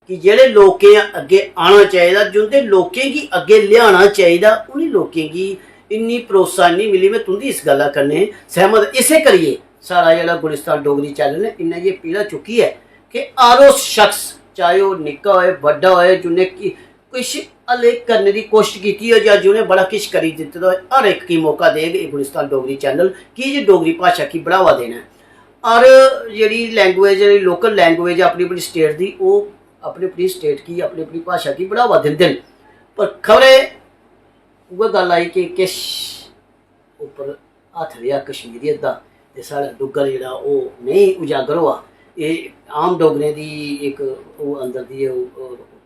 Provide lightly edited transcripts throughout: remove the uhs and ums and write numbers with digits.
कि जेह्ड़े लोकें अग्गे आना चाहिए, जिंदे लोकें गी अग्गे लियाना चाहिए, उन्हीं लोकें गी इन्नी प्रोत्साहन नहीं मिली। मैं तुंदी इस गल्ला कन्नै सहमत। इसे करिए साढ़ा जेह्ड़ा गुलिस्तान डोगरी चैनल ने इन्ना ये पीड़ा चुकी है कि हर उस शख्स, चाहे वह निक्का होए बड्डा होए, जिन्हें कुछ हले करने की कोशिश की हो या जिन्हें बड़ा किश करी दित्ते दा, हर एक गी मौका देग ये गुलिस्तान डोगरी चैनल कि जे डोगरी भाशा की बढ़ावा देना है। और जेह्ड़ी लैंग्वेज, जेह्ड़ी लोकल लैंग्वेज अपनी अपनी स्टेट दी, ओह् अपनी अपनी स्टेट की, अपनी अपनी भाशा की बढ़ावा दिंदे न। पर खबरे उ'ऐ गल्ल आई कि किश उप्पर हत्थ रेहा कश्मीरियत दा ते साढ़ा डुग्गर जेह्ड़ा ओह् नेईं उजागर होआ। एह् आम डोगरें दी इक ओह् अंदर दी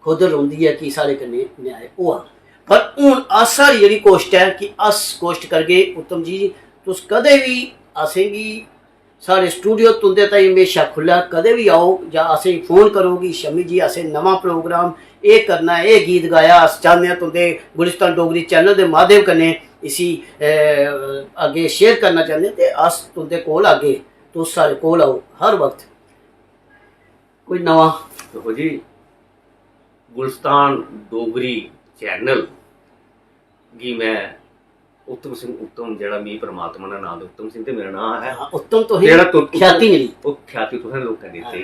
खुदर रौंह्दी है कि साढ़े कन्नै न्याय होआ। पर हून अस साढ़ी जेह्ड़ी कोश्ट है कि अस कोश्ट करगे उत्तम जी, तुस कदें बी असेंगी साढ़े स्टूडियो तुंदे ताईं हमेशा खुल्ला, कदें भी आओ जां असेंगी फोन करो कि शमी जी असें नवां प्रोग्राम एह् करना है, एह् गीत गाया, अस चाहते हैं तुंदे गुलिस्तान डोगरी चैनल के माध्यम कन्नै इसी अग्गे शेयर करना चाहते हैं, ते अस तुंदे कोल आगे, तुस साढ़े कोल आओ हर वक्त कोई नवां। देखो जी, गुलिस्तान डोगरी चैनल गी मैं उत्तम सिंह, उत्तम जेह्ड़ा मी परमात्मा ने नाम उत्तम सिंह ते मेरा नाम है उत्तम, तो जेह्ड़ा ख्याति मिली, वो ख्याति तुसें लोकें दित्ती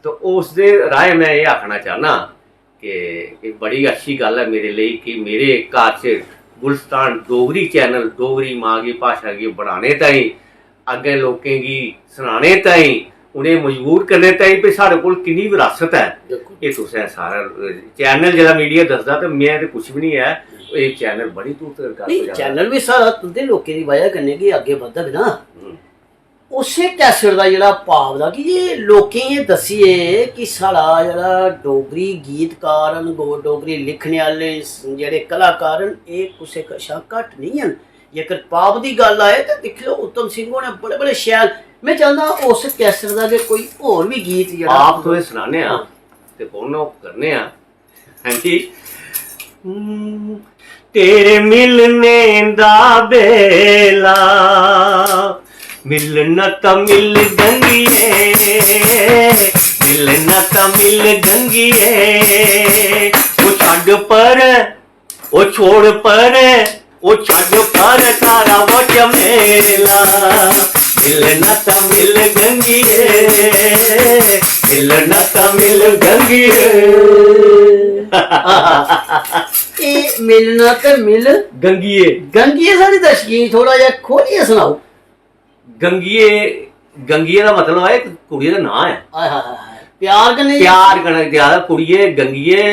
तो उस दे राय मैं ये आखना चाहना कि एक बड़ी अच्छी गल है मेरे लिए कि मेरे घर च गुलिस्तान डोगरी चैनल डोगरी मां की भाशा गी बढ़ाने ताईं, अग्गें लोकें गी सनाने ताईं, उन्हें मजबूर करने ताईं भी साढ़े कोल किन्नी विरासत है, ये तुसें सारा चैनल जेह्ड़ा मीडिया दसदा, ते मैं ते कुछ भी नहीं है, ये चैनल बड़ी दूर तक नहीं, चैनल भी सारा तुंदे लोकें दी वजह कन्नै गै अग्गे बधग ना। उसे कैसेट दा जेह्ड़ा भाव दा कि ये लोकें गी दस्सिए कि साढ़ा जेह्ड़ा डोगरी गीतकार न, डोगरी लिखने आह्ले जेह्ड़े कलाकार न, एह् कुसै कशा घट्ट नहीं हैन। जेकर पाप दी गल्ल आए तो दिक्ख लो उत्तम सिंह होने बड़े बड़े शैल, मैं चाहना उस कैसेट दा कि कोई होर भी गीत जेह्ड़ा आप तुसें सनाने आ ते फोन करने आ। हां जी, तेरे मिलने दा बेला मिलना ता मिल गंगिए, मिलना ता मिल गंगिए, वो छड़ पर वो छोड़ पर वो छड़ पर सारा वो चमेला, मिलना ता मिल गंगिए, मिलना ता मिल गंगिए मिलना ते मिल गंगिए। गंगिए साढ़ी दर्शकी थोड़ा जिहा खोलिए सनाओ। गंगिए, गंगिए दा मतलब है कुड़ी दा नाम है। प्यार कन्नै, प्यार कन्नै ज्यादा कुड़िए गंगिए,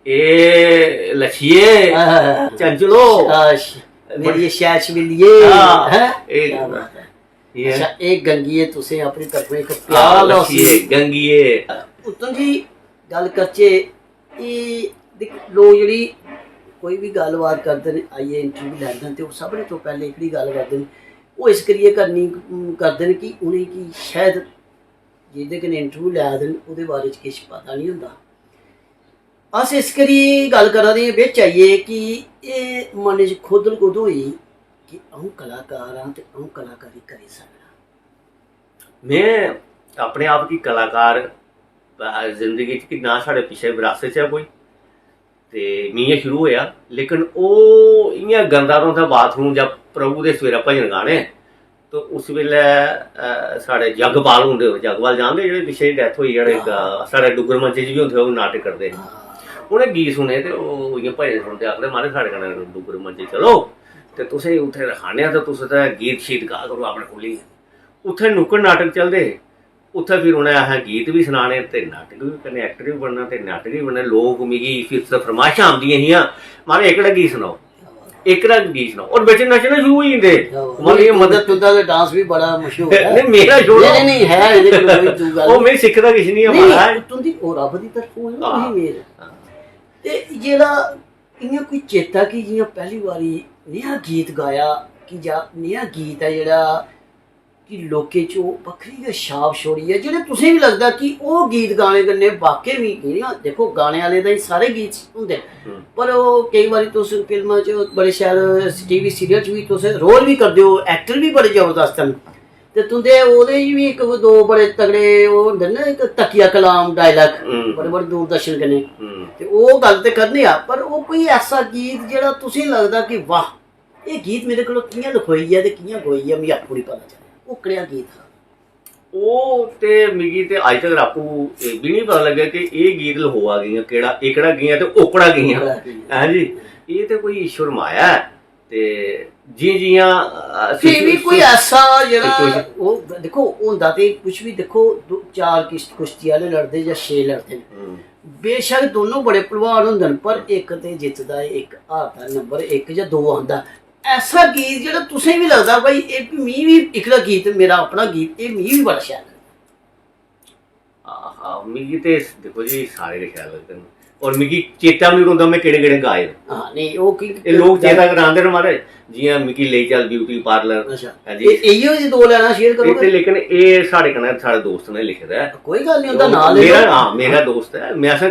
ए लछिए चंचलो मेरी शैल छबिलिए अच्छा, एक गंगिए तुसें अपनी तरफों एक प्यार लछिए गंगिए। उत्तम जी गल करचे, लोग जेह्ड़ी कोई भी गल्लबात करदे न, आइए इंटरव्यू लैंदे न, ते ओह् सभनें तो पैह्ले एह्कड़ी गल्ल करदे न, ओह् इस करियै करदे न कि उ'नेंगी शायद जेह्दे कन्नै इंटरव्यू लै दे न ओह्दे बारे च किश पता नहीं होंदा। अस इस करियै गल्ल करा दे बिच आइए कि एह् मन च खुदल कुद होई कि अ'ऊं कलाकार आं ते अ'ऊं कलाकारी करी सकना। मैं अपने आप गी कलाकार जिंदगी च कि ना साढ़े पिच्छे विरासत च है कोई, ते मियां शुरू होया, लेकिन ओह् इ'यां गंदा रौंह्दा बाथरूम जां प्रभु दे सवेरै भजन गाने, तो उस वेल्लै साढ़े जगपाल होंदे, जगपाल जानदे जेह्ड़े पिच्छे डैथ होई, जेह्ड़े साढ़े डुग्गर मंच च बी होंदे, ओह् नाटक करदे, उ'नें गीत सुने ते ओह् इ'यां भजन सुनदे, आखदे मारे साढ़े कन्नै डुग्गर मंच चलो ते तुसें उत्थें रखाने आं, ते तुस गीत शीत गा करो अपने खोलियै। उत्थें नुक्कड़ नाटक चलदे, उत्थें फिर उ'नें असें गीत भी सनाने ते नाटक भी कन्नै एक्टर भी बनना ते नाटक भी बनना। लोग मिगी फिर फरमाइशां आंदियां हियां, मारे एह्कड़ा गीत सनाओ, एह्कड़ा गीत सनाओ, और बिच नच्चना शुरू होई जंदे। मतलब मदद तुंदा ते डांस भी बड़ा मशहूर है। नहीं मेरा छोड़ो, नहीं है एह्दे कोई तू गल्ल ओह् मैं सिखदा किश नहीं है महाराज, तुंदी ओह् रब दी तरफों है ना मेर। ते जेह्ड़ा इ'यां कोई चेता कि जि'यां पैह्ली बारी नेहा गीत गाया कि जां नेहा गीत है जेह्ड़ा कि लोकें च ओह् बक्खरी गै छाप छोड़ी है, जेह्ड़े तुसें बी लगदा कि ओह् गीत गाने कन्नै वाकई बी देखो गाने आह्ले ताईं सारे गीत होंदे, पर ओह् केईं बारी तुस फिल्मां च बड़े शैल टीवी सीरियल च बी तुस रोल बी करदे हो, एक्टर बी बड़े जबरदस्त न, ਤੇ ਤੁੰਦੇ ਉਹਦੇ ਚ ਵੀ ਇੱਕ ਦੋ ਬੜੇ ਤਗੜੇ ਉਹ ਹੁੰਦੇ ਨੇ, ਇੱਕ ਤਕੀਆ ਕਲਾਮ ਡਾਇਲੌਗ ਬੜੇ ਬੜੇ ਦੂਰਦਰਸ਼ਨ ਕਨੇ, ਤੇ ਉਹ ਗੱਲ ਤੇ ਕਰਨੀ ਆ। ਪਰ ਉਹ ਕੋਈ ਐਸਾ ਗੀਤ ਜਿਹੜਾ ਤੁਸੀਂ ਲੱਗਦਾ ਕਿ ਵਾਹ ਇਹ ਗੀਤ ਮੇਰੇ ਕੋਲ ਕਿ'यां ਲਿਖੋਈ ਹੈ ਤੇ ਕਿ'यां ਗੋਈ ਹੈ, ਮੈਨੂੰ ਆਪੂ ਨਹੀਂ ਪਤਾ ਚੱਲਿਆ ਉਹ ਕਿਹੜਾ ਗੀਤ ਹੈ। ਉਹ ਤੇ ਮਿਗੀ ਤੇ ਅੱਜ ਤੱਕ ਆਪੂ ਇਹ ਵੀ ਨਹੀਂ ਪਤਾ ਲੱਗਿਆ ਕਿ ਇਹ ਗੀਤ ਲਹੋਆ ਗਈਆਂ ਕਿਹੜਾ ਇਕੜਾ ਗਈਆਂ ਤੇ ਓਕੜਾ ਗਈਆਂ। ਹਾਂਜੀ, ਇਹ ਤੇ ਕੋਈ ਈਸ਼ਵਰ ਮਾਇਆ ਹੈ। ਤੇ ਜੀਆਂ ਫਿਰ ਵੀ ਕੋਈ ਐਸਾ ਜਿਹੜਾ ਉਹ ਦੇਖੋ ਹੁੰਦਾ ਤੇ ਕੁਝ ਵੀ ਦੇਖੋ, 4 ਕੁਸ਼ਤੀ ਵਾਲੇ ਲੜਦੇ ਜਾਂ 6 ਲੜਦੇ ਨੇ, ਬੇਸ਼ੱਕ ਦੋਨੋਂ ਬੜੇ ਭਲਵਾਨ ਹੁੰਦੇ ਨੇ, ਪਰ ਇੱਕ ਤੇ ਜਿੱਤਦਾ, ਇੱਕ ਹਾਰਦਾ, ਨੰਬਰ 1 ਜਾਂ 2 ਆਉਂਦਾ। ਐਸਾ ਗੀਤ ਜਿਹੜਾ ਤੁਸੀਂ ਵੀ ਲੱਗਦਾ ਭਾਈ ਇਹ ਮੀਂਹ ਵੀ ਇਕਲਾ ਗੀਤ ਮੇਰਾ ਆਪਣਾ ਗੀਤ, ਇਹ ਮੀਂਹ ਵੀ ਬੜਾ ਸ਼ਾਇਦ ਮਿਗੀ ਤੇ ਦੇਖੋ ਜੀ ਸਾਰੇ ਦੇ ਖਿਆਲ ਲੱਗਦੇ ਨੇ, ਔਰ ਮਿਗੀ ਚੇਤਾ ਨਹੀਂ ਹੁੰਦਾ ਮੈਂ ਕਿਹੜੇ ਕਿਹੜੇ ਗਾਏ। ਹਾਂ ਨਹੀਂ ਉਹ ਕੀ ਇਹ ਲੋਕ ਚੇਤਾ ਕਰਾਉਂਦੇ ਨੇ ਮਾਰੇ, ਜਿਵੇਂ ਮਿਗੀ ਲੈ ਚੱਲ ਬਿਊਟੀ ਪਾਰਲਰ। ਹਾਂਜੀ ਇਹੋ ਜੀ 2 ਲੈਣਾ ਸ਼ੇਅਰ ਕਰੋਗੇ। ਲੇਕਿਨ ਇਹ ਸਾਡੇ ਕਨੇ ਸਾਡੇ ਦੋਸਤ ਨੇ ਲਿਖਿਆ, ਕੋਈ ਗੱਲ ਨਹੀਂ, ਉਹਦਾ ਨਾਮ ਮੇਰਾ ਦੋਸਤ ਹੈ, ਮੈਂ ਅਸਾਂ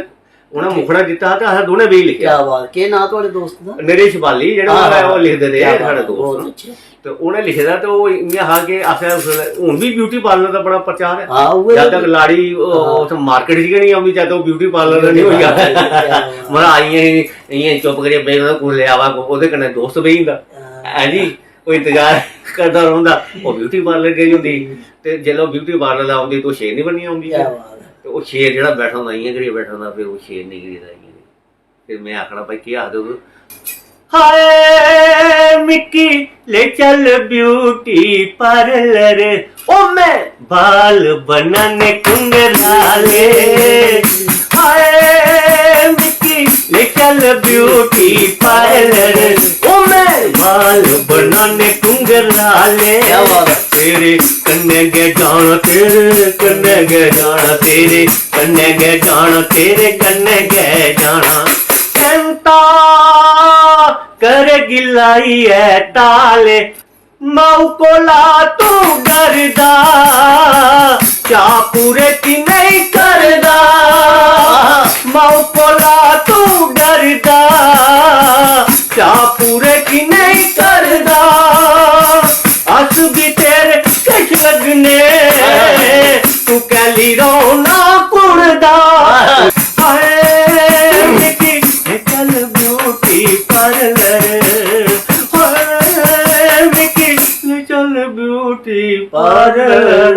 ਉਹਨਾਂ ਮੁਖੜਾ ਦਿੱਤਾ ਤੇ ਅਸਾਂ ਦੋਨੇ ਵੀ ਲਿਖਿਆ। ਕੀ ਬਾਤ, ਕੀ ਨਾਂ ਤੁਹਾਡੇ ਦੋਸਤ ਦਾ? ਨਰੇਸ਼ ਬਾਲੀ, ਜਿਹੜਾ ਉਹ ਲਿਖਦੇ ਨੇ ਸਾਡੇ ਦੋਸਤ, ਤੇ ਉਹਨੇ ਲਿਖਿਆ ਤੇ ਉਹ ਇੰਨਾ ਹਾਂ ਕਿ ਅਸਾਂ ਹੁਣ ਵੀ ਬਿਊਟੀ ਪਾਰਲਰ ਦਾ ਬੜਾ ਪ੍ਰਚਾਰ ਹੈ। ਜਦ ਤੱਕ ਲਾੜੀ ਉਸ ਮਾਰਕੀਟ ਚ ਨਹੀਂ ਆਉਂਦੀ ਜਦ ਤੱਕ ਬਿਊਟੀ ਪਾਰਲਰ ਦਾ ਨਹੀਂ ਹੋਇਆ। ਮਤਲਬ ਆਈਆਂ ਚੁੱਪ ਕਰੀਏ ਬਈ ਉਹਦਾ ਕੋਲ ਲਿਆ ਵਾ, ਉਹਦੇ ਕਨੇ ਦੋਸਤ ਬਈ ਹੁੰਦਾ ਹੈ ਜੀ, ਉਹ ਇੰਤਜ਼ਾਰ ਕਰਦਾ ਰਹਿੰਦਾ, ਉਹ ਬਿਊਟੀ ਪਾਰਲਰ ਗਈ ਹੁੰਦੀ, ਤੇ ਜਦੋਂ ਬਿਊਟੀ ਪਾਰਲਰ ਆਉਂਦੀ ਤਾਂ ਸ਼ੇਰ ਨਹੀਂ ਬਣੀ ਆਉਂਦੀ, ਤੇ ਉਹ ਸ਼ੇਰ ਜਿਹੜਾ ਬੈਠਾ ਹੁੰਦਾ ਆਈਆਂ ਕਰੀਏ ਬੈਠਾ ਹੁੰਦਾ, ਫਿਰ ਉਹ ਸ਼ੇਰ ਨਹੀਂ ਕਰੀਦਾ। ਫਿਰ ਮੈਂ ਆਖਣਾ ਭਾਈ ਕੀ ਆਖਦੇ ਹੋ? ਹਾਏ ਮਿੱਕੀ ले चल ब्यूटी पार्लर, ओ मैं बाल बनाने कुंगराले। हाय मिक्की ले चल ब्यूटी पार्लर, ओ मैं बाल बनाने कुंगराले। तेरे कन्ने गे जाना, तेरे कन्ने गे जाना, तेरे कन्ने गे जाना, तेरे कन्ने गे जाना। चंता कर गिलाई है ताले, माऊ को ला तू डरदा, चा पूरे की नहीं करदा। माऊ को ला तू डरदा, चा पूरे की नहीं करदा। अस भी तेरे कश लगने, तू कैली रोना कुड़दा। चल ब्यूटी पार्लर, चल ब्यूटी पार्लर।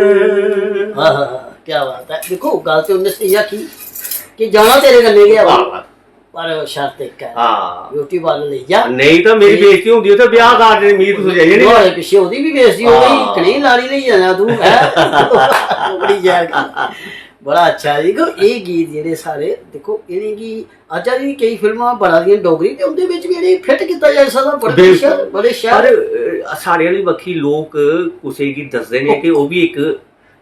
क्या बात है। देखो गल तो उन्हें सही आखी कि जाना तेरे कन्ने गया, पर शर्त एक है, ब्यूटी पार्लर ले जा, नहीं तो मेरी बेइज्जती होंदी तो ब्याह कर दे, मीर तुझे जाइए नहीं पीछे ओदी भी बेइज्जती हो गई, कहीं लाड़ी ले जाना तू है। बड़ी जाएगा, बड़ा अच्छा है। देखो ये गीत जेडे सारे देखो इन्हें की अच्छा जी कई फिल्मां बना दी डोगरी ते उनदे विच भी इन्हें फिट किया जा सकदा, बड़े शहर साढ़े वाली बखी लोग कुसे की दसदे ने कि वो भी एक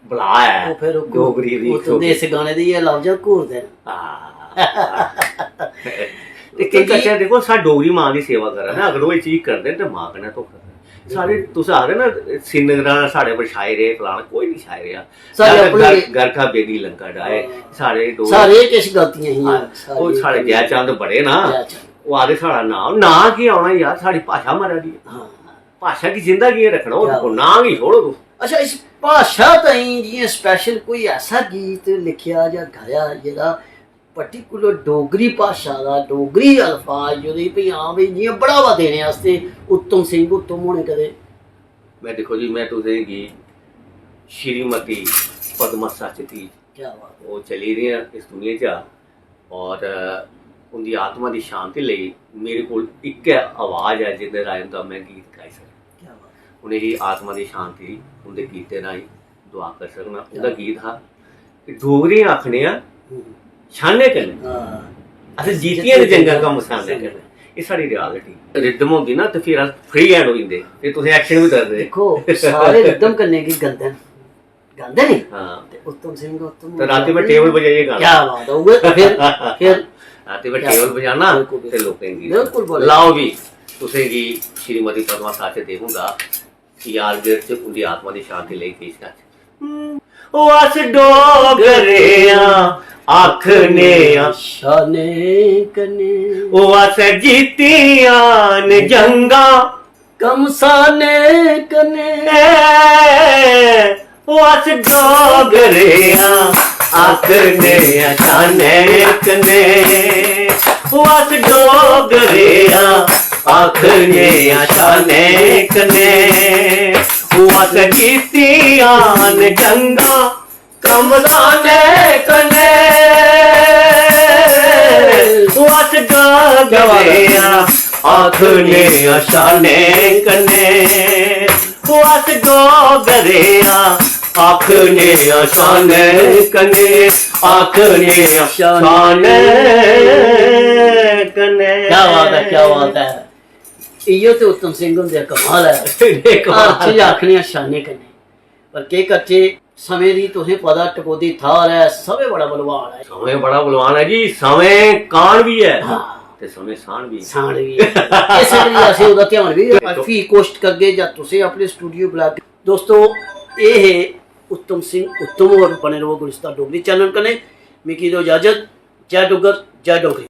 बला है डोगरी दी, वो देश गाने दी ये लफ्ज घूरदे ने। देखो सा डोगरी मां दी सेवा करा ना, अगर वो ये चीज करदे ते मां कन्नै धोखा सारे तुस आखदे ना सिंगरा साढ़े पर शायर है फलाना, कोई नहीं शायर है सारे घर का बेदी लंका डाए सारे सारे किश गलतियां ही वो साढ़े जय चंद बड़े ना, वो आदे साढ़ा नाम ना की आना यार, साड़ी भाषा मरा दी, भाषा की जिंदगी रखना, वो नाम ही छोड़ो तू। अच्छा इस भाषा ताईं जियां स्पेशल कोई ऐसा गीत लिखिया या गाया जेह्ड़ा पर्टिकुलर डोगरी भाषा का डोगरी अल्फाज जो भाई हाँ भाई जियां बढ़ावा देने वास्ते उत्तम सिंह उत्तम होने कदे? मैं देखो जी मैं तुसें गी श्रीमती पद्मा सचदेव क्या बात वो चली रही है इस दुनिया च, और उनकी आत्मा की शांति लई मेरे को एक आवाज़ है जिंदे राय उनका मैं गीत गाई सकता। क्या बात, उन्हें ही आत्मा की शांति उनके गीते राही दुआ कर सकना। उनका गीत था डोगरी आखने छाने करने अस जीतियां जंगा का मुसाने करने, ये सारी रियलिटी रिदम होगी ना तो फिर फ्री हैंड हो जाते, फिर तुम एक्शन भी करते। देखो सारे रिदम करने की गंदन गांदे नहीं, हाँ उत्तम सिंह उत्तम, तो रात में टेबल बजाइए गाना, क्या बात है। फिर रात में टेबल बजाना ते लोकें गी बिल्कुल लाओ भी तुसें गी श्रीमती पद्मा सचदेव हुंदा यार गिर च उनकी आत्मा की शांति लेई पेश कर। ओ अस डोगरेआं आखने शाने कने, ओ अस जीतियां ने जंगा कमसाने कने वस डोगरिया आखने अशाने कने वस डोगरिया आखने अशाने कने वस कीतियान गंगा कमसाने कने वस डोगरिया आखने अशाने कने वस डोगरिया आखने अशाने कने आखने अशाने कने। क्या बात है, क्या बात है। इयो ते उत्तम सिंह हुंदे कमाल है। हर चीज आखनी शाने कन्ने पर के करचे समय दी तुसें पता टकोदी थार है, समय बड़ा बलवान है। समय बड़ा बलवान है जी, समय कान भी है ते समय साण भी साण भी है। इस लिए ਅਸੀਂ ਉਹਦਾ ਧਿਆਨ ਵੀ ਕਾਫੀ ਕੋਸ਼ਿਸ਼ ਕਰਗੇ ਜਾਂ ਤੁਸੀਂ ਆਪਣੇ ਸਟੂਡੀਓ ਬੁਲਾ ਕੇ। ਦੋਸਤੋ ਇਹ ਹੈ उत्तम सिंह उत्तम और बने रहो गुलिस्तान डोगरी चैनल कने। मिकी दो इजाजत। जय डुग्गर जय डोगरी।